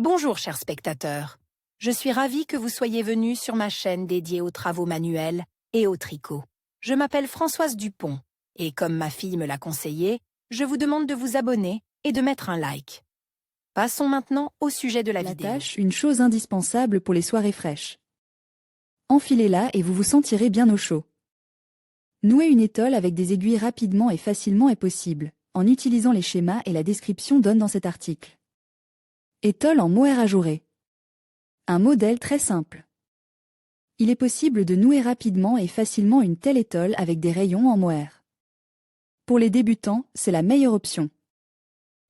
Bonjour chers spectateurs, je suis ravie que vous soyez venus sur ma chaîne dédiée aux travaux manuels et au tricot. Je m'appelle Françoise Dupont et comme ma fille me l'a conseillé, je vous demande de vous abonner et de mettre un like. Passons maintenant au sujet de la vidéo. Tâche, une chose indispensable pour les soirées fraîches. Enfilez-la et vous vous sentirez bien au chaud. Nouer une étole avec des aiguilles rapidement et facilement est possible, en utilisant les schémas et la description donnée dans cet article. Étole en mohair ajouré. Un modèle très simple. Il est possible de nouer rapidement et facilement une telle étole avec des rayons en mohair. Pour les débutants, c'est la meilleure option.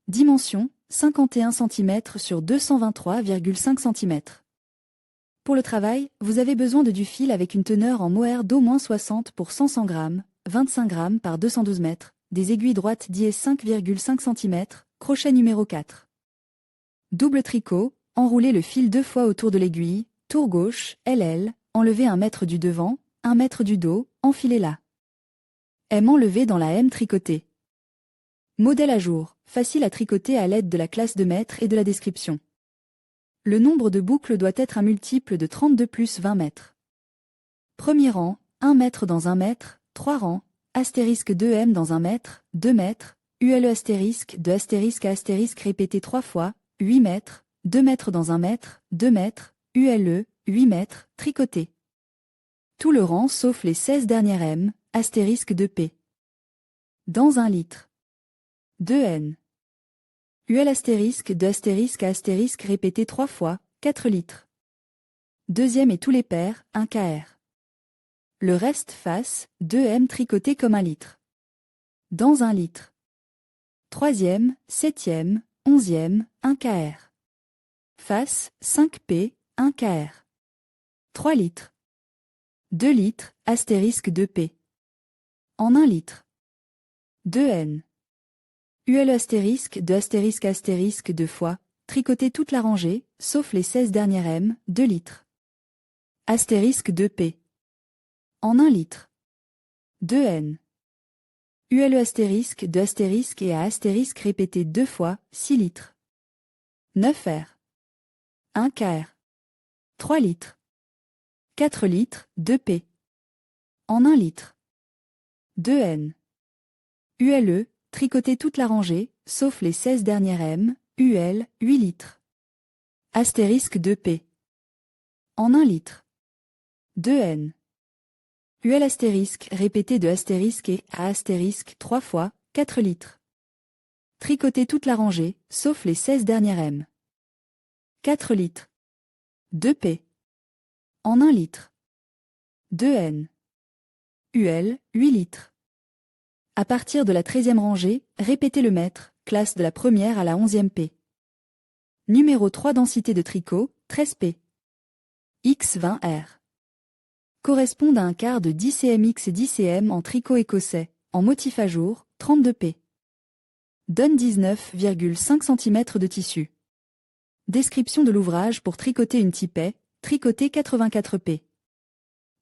Dimension 51 cm sur 223,5 cm. Pour le travail, vous avez besoin de du fil avec une teneur en mohair d'au moins 60 pour 100 g, 25 g par 212 mètres, des aiguilles droites dièse 5,5 cm, crochet numéro 4. Double tricot, enroulez le fil 2 fois autour de l'aiguille, tour gauche, LL, enlevez 1 mètre du devant, 1 mètre du dos, enfilez-la. M enlevée dans la M tricotée. Modèle à jour, facile à tricoter à l'aide de la classe de mètres et de la description. Le nombre de boucles doit être un multiple de 32 plus 20 mètres. Premier rang, 1 mètre dans 1 mètre, 3 rangs, astérisque 2M dans 1 mètre, 2 mètres, ULE astérisque de astérisque à astérisque répété 3 fois, 8 mètres, 2 mètres dans 1 mètre, 2 mètres, ULE, 8 mètres, tricoté. Tout le rang sauf les 16 dernières M, astérisque 2P. Dans 1 litre. 2N. UL astérisque de astérisque à astérisque répété 3 fois, 4 litres. Deuxième et tous les pairs, 1 kr. Le reste face, 2M tricoté comme 1 litre. Dans 1 litre. Troisième, septième, 11e, 1 kr. Face, 5P, 1 kr. 3 litres. 2 litres, astérisque 2P. En 1 litre. 2N. UL astérisque de astérisque astérisque 2 fois, tricoter toute la rangée, sauf les 16 dernières M, 2 litres. Astérisque 2P. En 1 litre. 2N. ULE astérisque de astérisque et à astérisque répété 2 fois, 6 litres. 9R. 1 kr. 3 litres. 4 litres, 2P. En 1 litre. 2N. ULE, tricoter toute la rangée, sauf les 16 dernières M, UL, 8 litres. Astérisque 2P. En 1 litre. 2N. UL astérisque répété de astérisque et à astérisque 3 fois, 4 litres. Tricoter toute la rangée, sauf les 16 dernières M. 4 litres. 2P. En 1 litre. 2N. UL, 8 litres. À partir de la 13e rangée, répétez le mètre, classe de la première à la 11e P. Numéro 3 densité de tricot, 13 P. X20R. Correspondent à un quart de 10 cm x 10 cm en tricot écossais, en motif à jour, 32 P. Donne 19,5 cm de tissu. Description de l'ouvrage pour tricoter une tipée, tricoter 84 P.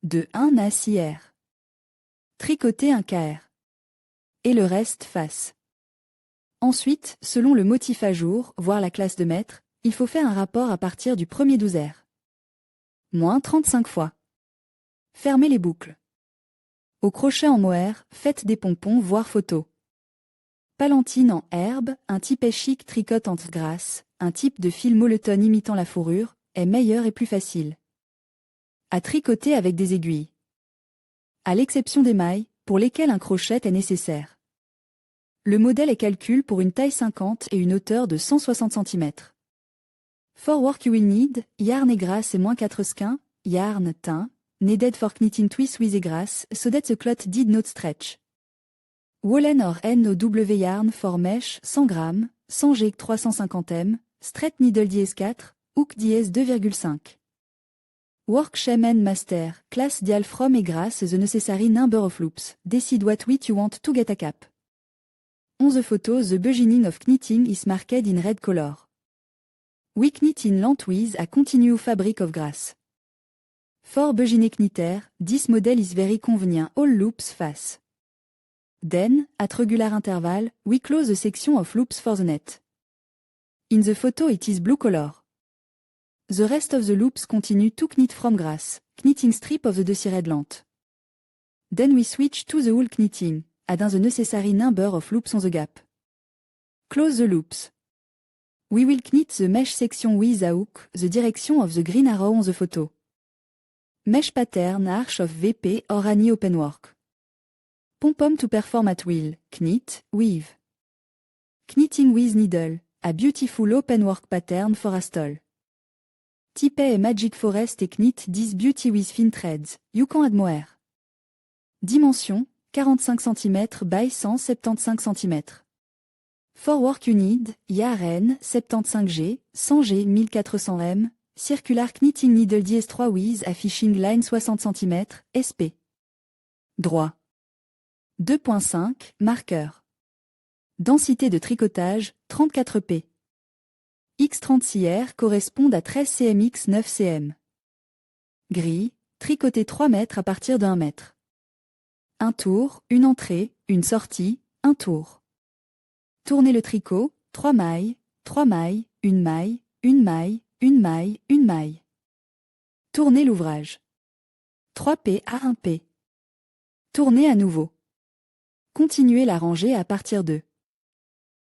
De 1 à 6 R. Tricoter 1 kr. Et le reste face. Ensuite, selon le motif à jour, voire la classe de mètre, il faut faire un rapport à partir du premier 12R. Moins 35 fois. Fermez les boucles. Au crochet en mohair, faites des pompons voire photos. Palantine en herbe, un type chic tricote en grasse, un type de fil molleton imitant la fourrure, est meilleur et plus facile. À tricoter avec des aiguilles. À l'exception des mailles, pour lesquelles un crochet est nécessaire. Le modèle est calculé pour une taille 50 et une hauteur de 160 cm. For work you will need, yarn et grass et moins 4 skeins, yarn, tin, needed for knitting twist with a grass, so that the cloth did not stretch. Woolen or NOW yarn for mesh, 100 g, 100 G 350 m, straight needle dièse 4, hook dièse 2,5. Work Shaman Master, class dial from et grass the necessary number of loops, decide what width you want to get a cap. 11 photos. The beginning of knitting is marked in red color. We knit in length with a continue fabric of grass. For beginner knitter, this model is very convenient all loops face. Then, at regular interval, we close the section of loops for the net. In the photo it is blue color. The rest of the loops continue to knit from grass, knitting strip of the desired length. Then we switch to the wool knitting, adding the necessary number of loops on the gap. Close the loops. We will knit the mesh section with a hook, the direction of the green arrow on the photo. Mesh pattern arch of VP or any openwork. Pom-pom to perform at will, knit, weave. Knitting with needle, a beautiful openwork pattern for a stole. Type et Magic Forest et knit this beauty with thin threads, you can add more. Dimension, 45 cm by 175 cm. For work you need, yarn, 75G, 100G 1400 m, circular knitting needle DS3 with a fishing line 60 cm, SP. Droit. 2.5, marqueur. Densité de tricotage, 34 p. X36R correspond à 13 cm x 9 cm. Gris, tricoter 3 mètres à partir de 1 mètre. Un tour, une entrée, une sortie, un tour. Tournez le tricot, 3 mailles, 3 mailles, une maille, une maille, une maille, une maille. Tournez l'ouvrage. 3P à 1P. Tournez à nouveau. Continuez la rangée à partir de.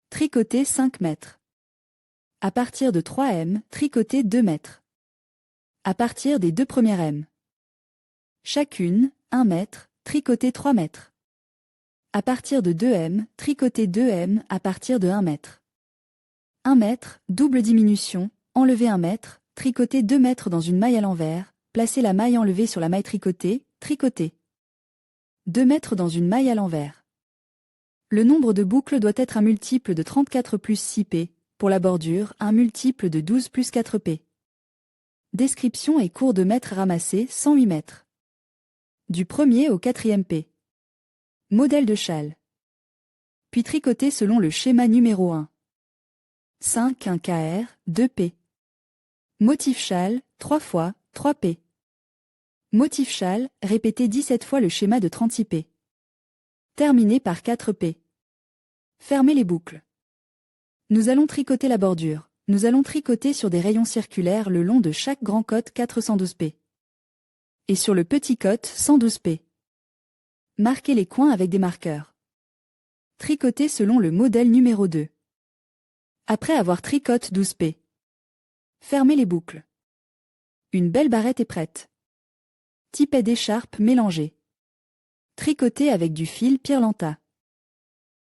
Tricoter 5 mètres. À partir de 3 M, tricoter 2 mètres. À partir des deux premières M. Chacune, 1 mètre, tricoter 3 mètres. À partir de 2 M, tricoter 2 M à partir de 1 mètre. 1 mètre, double diminution, enlever 1 mètre, tricoter 2 mètres dans une maille à l'envers, placer la maille enlevée sur la maille tricotée, tricoter. 2 mètres dans une maille à l'envers. Le nombre de boucles doit être un multiple de 34 plus 6P, pour la bordure, un multiple de 12 plus 4P. Description et cours de mètres ramassés, 108 mètres. Du 1er au 4e P. Modèle de châle. Puis tricoter selon le schéma numéro 1. 5 1 KR, 2P. Motif châle, 3 fois, 3P. Motif châle, répétez 17 fois le schéma de 36P. Terminé par 4P. Fermez les boucles. Nous allons tricoter la bordure. Nous allons tricoter sur des rayons circulaires le long de chaque grand côte 412P. Et sur le petit côte 112P. Marquez les coins avec des marqueurs. Tricoter selon le modèle numéro 2. Après avoir tricoté 12P. Fermez les boucles. Une belle barrette est prête. Tippet d'écharpe mélangé. Tricoter avec du fil Pirlanta.